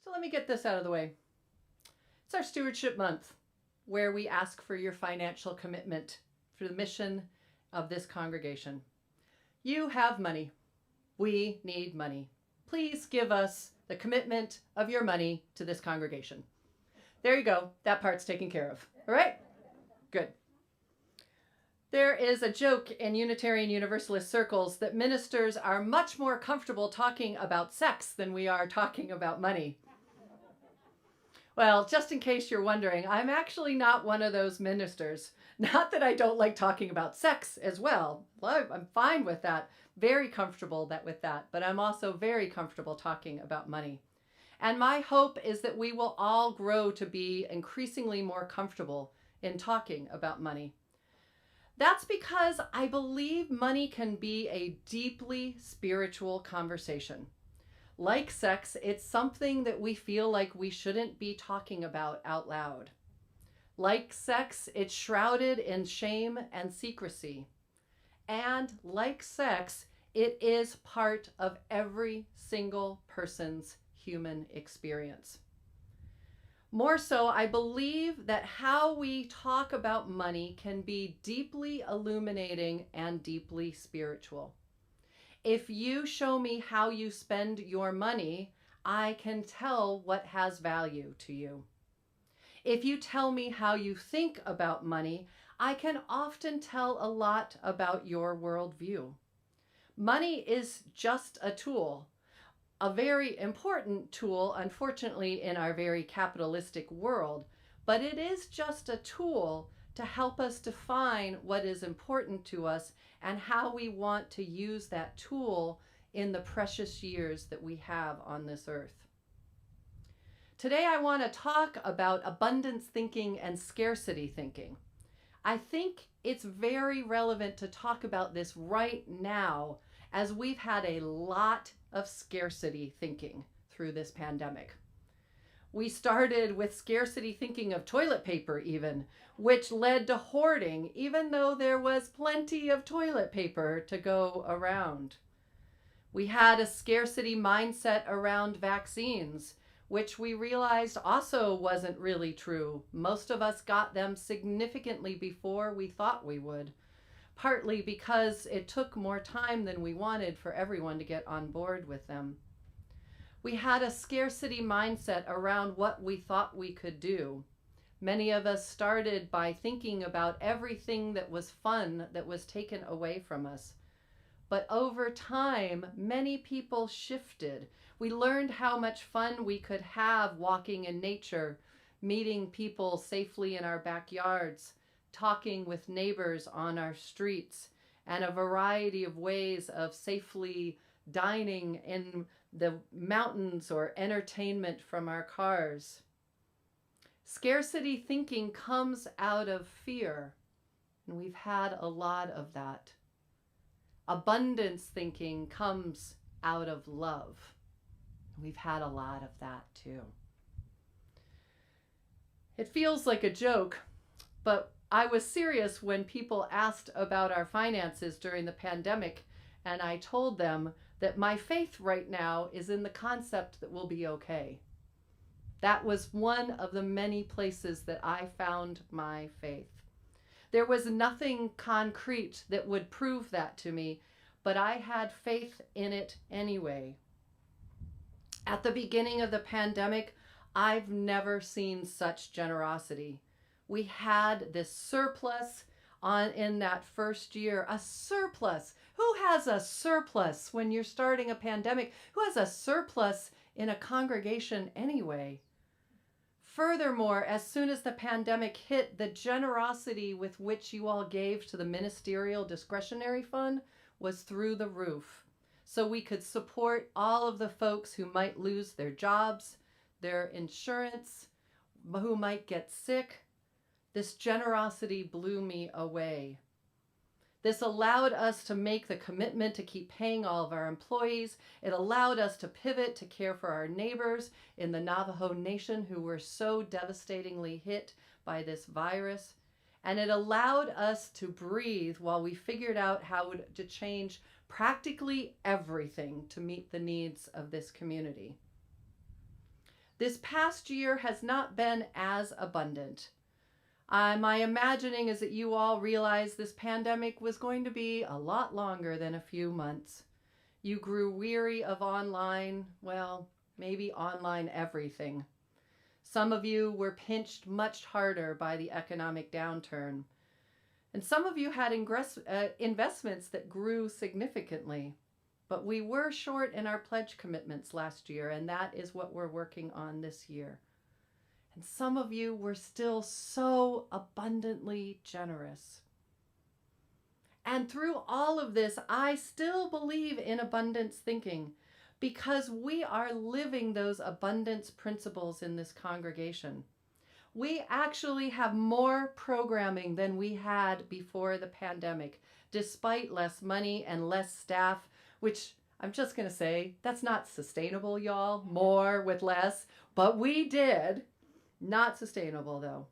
So let me get this out of the way. It's our Stewardship Month, where we ask for your financial commitment for the mission of this congregation. You have money. We need money. Please give us the commitment of your money to this congregation. There you go. That part's taken care of. All right? Good. There is a joke in Unitarian Universalist circles that ministers are much more comfortable talking about sex than we are talking about money. Well, just in case you're wondering, I'm actually not one of those ministers. Not that I don't like talking about sex as well. I'm fine with that. Very comfortable with that. But I'm also very comfortable talking about money. And my hope is that we will all grow to be increasingly more comfortable in talking about money. That's because I believe money can be a deeply spiritual conversation. Like sex, it's something that we feel like we shouldn't be talking about out loud. Like sex, it's shrouded in shame and secrecy. And like sex, it is part of every single person's human experience. More so, I believe that how we talk about money can be deeply illuminating and deeply spiritual. If you show me how you spend your money, I can tell what has value to you. If you tell me how you think about money, I can often tell a lot about your worldview. Money is just a tool, a very important tool, unfortunately, in our very capitalistic world, but it is just a tool to help us define what is important to us and how we want to use that tool in the precious years that we have on this earth. Today, I want to talk about abundance thinking and scarcity thinking. I think it's very relevant to talk about this right now, as we've had a lot of scarcity thinking through this pandemic. We started with scarcity thinking of toilet paper even, which led to hoarding, even though there was plenty of toilet paper to go around. We had a scarcity mindset around vaccines, which we realized also wasn't really true. Most of us got them significantly before we thought we would, partly because it took more time than we wanted for everyone to get on board with them. We had a scarcity mindset around what we thought we could do. Many of us started by thinking about everything that was fun that was taken away from us. But over time, many people shifted. We learned how much fun we could have walking in nature, meeting people safely in our backyards, talking with neighbors on our streets, and a variety of ways of safely dining in the mountains or entertainment from our cars. Scarcity thinking comes out of fear, and we've had a lot of that. Abundance thinking comes out of love. We've had a lot of that too. It feels like a joke, but I was serious when people asked about our finances during the pandemic, and I told them that my faith right now is in the concept that we'll be okay. That was one of the many places that I found my faith. There was nothing concrete that would prove that to me, but I had faith in it anyway. At the beginning of the pandemic, I've never seen such generosity. We had this surplus in that first year, a surplus. Who has a surplus when you're starting a pandemic? Who has a surplus in a congregation anyway? Furthermore, as soon as the pandemic hit, the generosity with which you all gave to the ministerial discretionary fund was through the roof. So we could support all of the folks who might lose their jobs, their insurance, who might get sick. This generosity blew me away. This allowed us to make the commitment to keep paying all of our employees. It allowed us to pivot to care for our neighbors in the Navajo Nation who were so devastatingly hit by this virus. And it allowed us to breathe while we figured out how to change practically everything to meet the needs of this community. This past year has not been as abundant. My imagining is that you all realized this pandemic was going to be a lot longer than a few months. You grew weary of online, well, maybe online everything. Some of you were pinched much harder by the economic downturn. And some of you had investments that grew significantly. But we were short in our pledge commitments last year, and that is what we're working on this year. And some of you were still so abundantly generous. And through all of this, I still believe in abundance thinking because we are living those abundance principles in this congregation. We actually have more programming than we had before the pandemic, despite less money and less staff, which I'm just going to say, that's not sustainable, y'all. More with less. But we did. Not sustainable, though.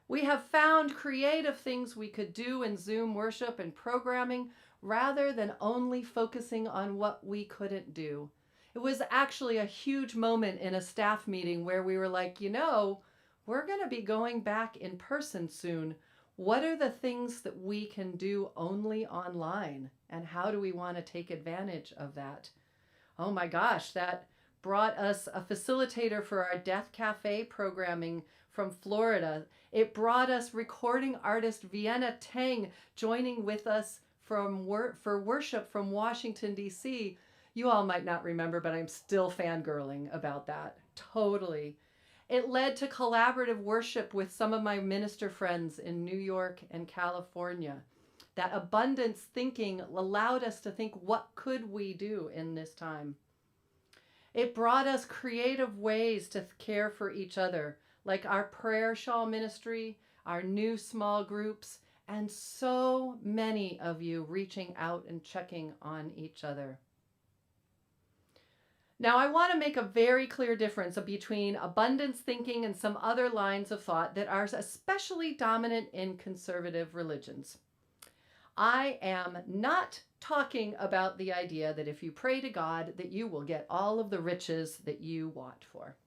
We have found creative things we could do in Zoom worship and programming rather than only focusing on what we couldn't do. It was actually a huge moment in a staff meeting where we were like, we're going to be going back in person soon. What are the things that we can do only online? And how do we want to take advantage of that? Oh my gosh, that brought us a facilitator for our Death Cafe programming from Florida. It brought us recording artist Vienna Tang joining with us for worship from Washington, D.C. You all might not remember, but I'm still fangirling about that. Totally. It led to collaborative worship with some of my minister friends in New York and California. That abundance thinking allowed us to think, what could we do in this time? It brought us creative ways to care for each other, like our prayer shawl ministry, our new small groups, and so many of you reaching out and checking on each other. Now, I want to make a very clear difference between abundance thinking and some other lines of thought that are especially dominant in conservative religions. I am not talking about the idea that if you pray to God, that you will get all of the riches that you want for.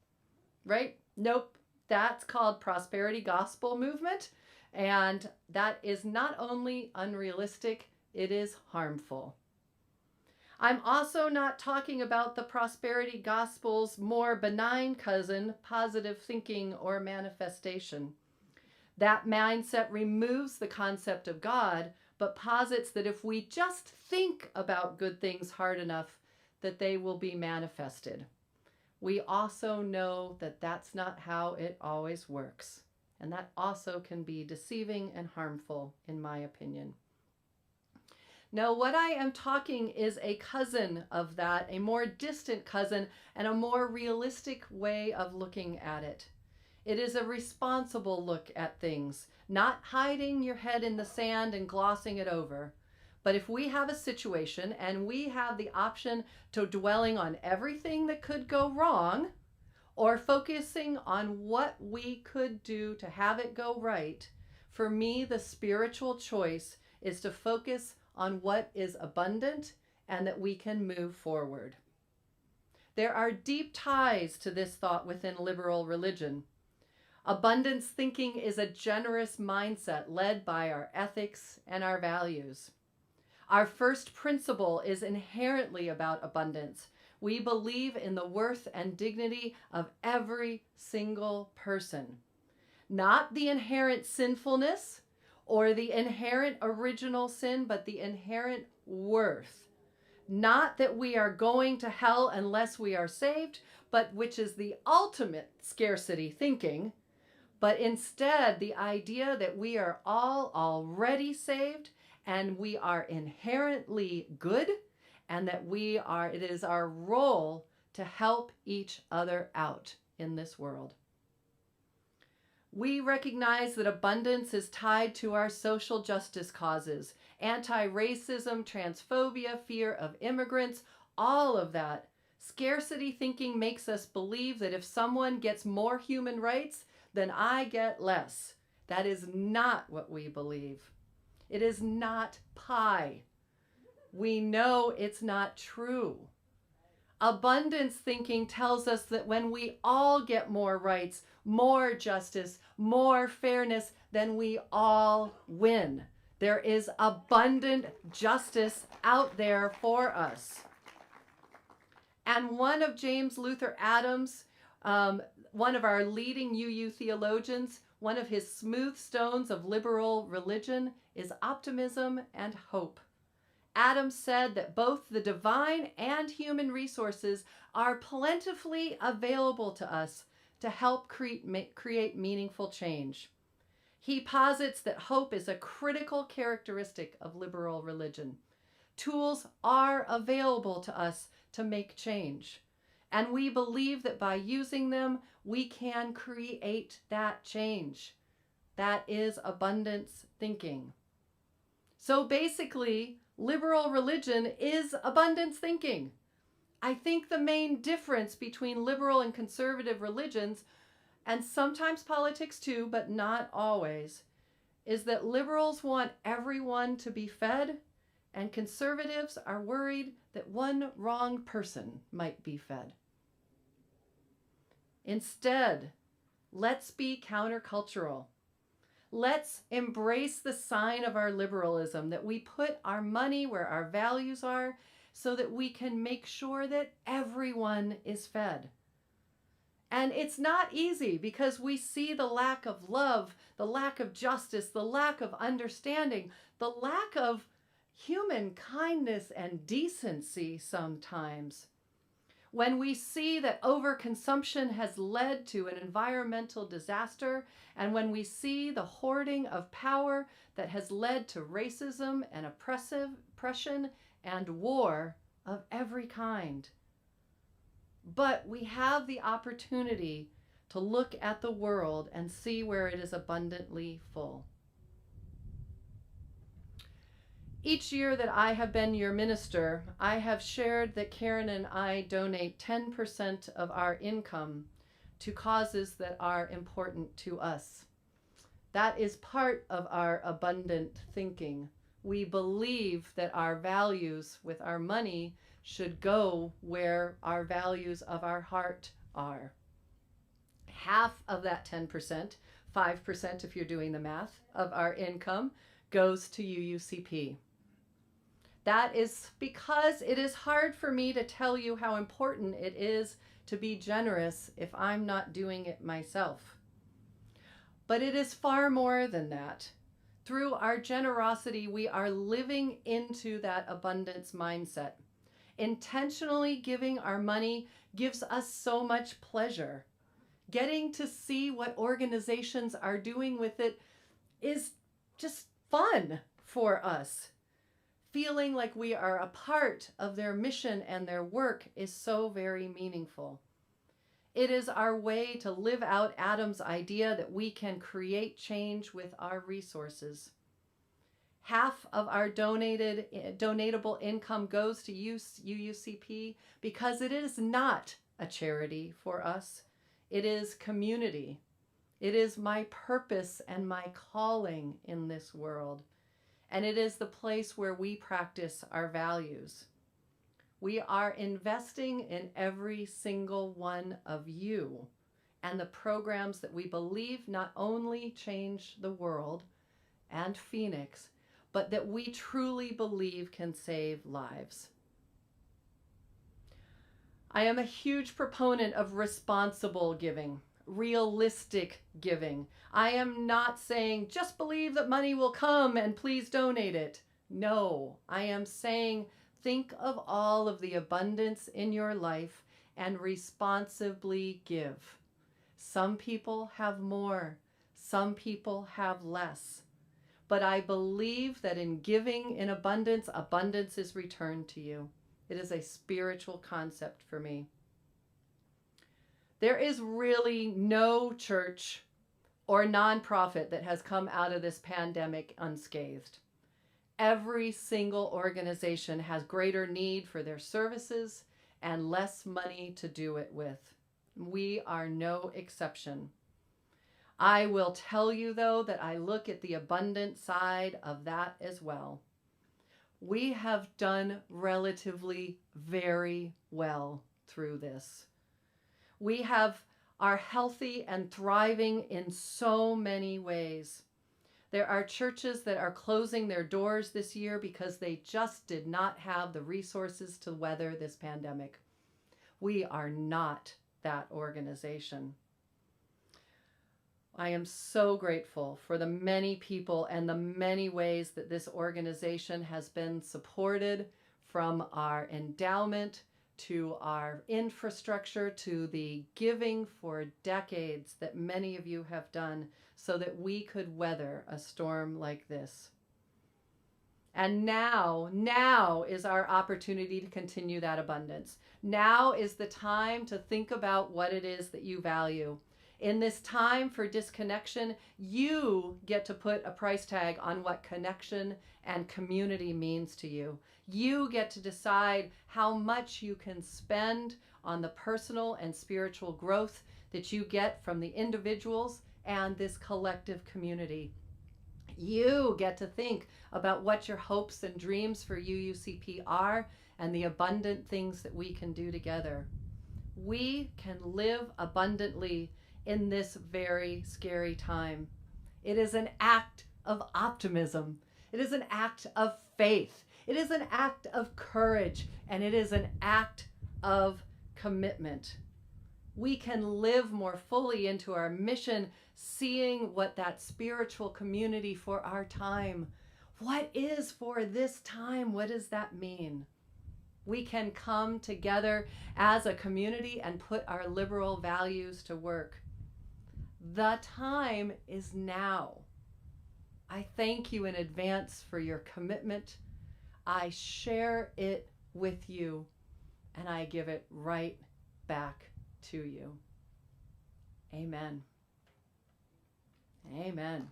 Right? Nope. That's called prosperity gospel movement. And that is not only unrealistic, it is harmful. I'm also not talking about the prosperity gospel's more benign cousin, positive thinking or manifestation. That mindset removes the concept of God, but posits that if we just think about good things hard enough, that they will be manifested. We also know that that's not how it always works. And that also can be deceiving and harmful, in my opinion. No, what I am talking is a cousin of that, a more distant cousin, and a more realistic way of looking at it. It is a responsible look at things, not hiding your head in the sand and glossing it over. But if we have a situation and we have the option to dwelling on everything that could go wrong, or focusing on what we could do to have it go right, for me, the spiritual choice is to focus on what is abundant and that we can move forward. There are deep ties to this thought within liberal religion. Abundance thinking is a generous mindset led by our ethics and our values. Our first principle is inherently about abundance. We believe in the worth and dignity of every single person, not the inherent sinfulness or the inherent original sin, but the inherent worth. Not that we are going to hell unless we are saved, but which is the ultimate scarcity thinking, but instead the idea that we are all already saved and we are inherently good, and that it is our role to help each other out in this world. We recognize that abundance is tied to our social justice causes, anti-racism, transphobia, fear of immigrants, all of that. Scarcity thinking makes us believe that if someone gets more human rights, then I get less. That is not what we believe. It is not pie. We know it's not true. Abundance thinking tells us that when we all get more rights, more justice, more fairness, then we all win. There is abundant justice out there for us. And one of James Luther Adams, one of our leading UU theologians, one of his smooth stones of liberal religion is optimism and hope. Adams said that both the divine and human resources are plentifully available to us to help create meaningful change. He posits that hope is a critical characteristic of liberal religion. Tools are available to us to make change, and we believe that by using them, we can create that change. That is abundance thinking. So basically, liberal religion is abundance thinking. I think the main difference between liberal and conservative religions, and sometimes politics too, but not always, is that liberals want everyone to be fed, and conservatives are worried that one wrong person might be fed. Instead, let's be countercultural. Let's embrace the sign of our liberalism, that we put our money where our values are so that we can make sure that everyone is fed. And it's not easy because we see the lack of love, the lack of justice, the lack of understanding, the lack of human kindness and decency sometimes. When we see that overconsumption has led to an environmental disaster, and when we see the hoarding of power that has led to racism and oppression and war of every kind. But we have the opportunity to look at the world and see where it is abundantly full. Each year that I have been your minister, I have shared that Karen and I donate 10% of our income to causes that are important to us. That is part of our abundant thinking. We believe that our values with our money should go where our values of our heart are. Half of that 10%, 5% if you're doing the math, of our income goes to UUCP. That is because it is hard for me to tell you how important it is to be generous if I'm not doing it myself. But it is far more than that. Through our generosity, we are living into that abundance mindset. Intentionally giving our money gives us so much pleasure. Getting to see what organizations are doing with it is just fun for us. Feeling like we are a part of their mission and their work is so very meaningful. It is our way to live out Adam's idea that we can create change with our resources. Half of our donatable income goes to UUCP because it is not a charity for us. It is community. It is my purpose and my calling in this world. And it is the place where we practice our values. We are investing in every single one of you and the programs that we believe not only change the world and Phoenix, but that we truly believe can save lives. I am a huge proponent of responsible giving, realistic giving. I am not saying just believe that money will come and please donate it. No, I am saying think of all of the abundance in your life and responsibly give. Some people have more, some people have less. But I believe that in giving in abundance, abundance is returned to you. It is a spiritual concept for me. There is really no church or nonprofit that has come out of this pandemic unscathed. Every single organization has greater need for their services and less money to do it with. We are no exception. I will tell you, though, that I look at the abundant side of that as well. We have done relatively very well through this. We are healthy and thriving in so many ways. There are churches that are closing their doors this year because they just did not have the resources to weather this pandemic. We are not that organization. I am so grateful for the many people and the many ways that this organization has been supported, from our endowment to our infrastructure to the giving for decades that many of you have done so that we could weather a storm like this. And now is our opportunity to continue that abundance. Now is the time to think about what it is that you value. In this time for disconnection, you get to put a price tag on what connection and community means to you. You get to decide how much you can spend on the personal and spiritual growth that you get from the individuals and this collective community. You get to think about what your hopes and dreams for UUCP are and the abundant things that we can do together. We can live abundantly in this very scary time. It is an act of optimism. It is an act of faith. It is an act of courage, and it is an act of commitment. We can live more fully into our mission, seeing what that spiritual community for our time, what is for this time, what does that mean? We can come together as a community and put our liberal values to work. The time is now. I thank you in advance for your commitment. I share it with you, and I give it right back to you. Amen. Amen.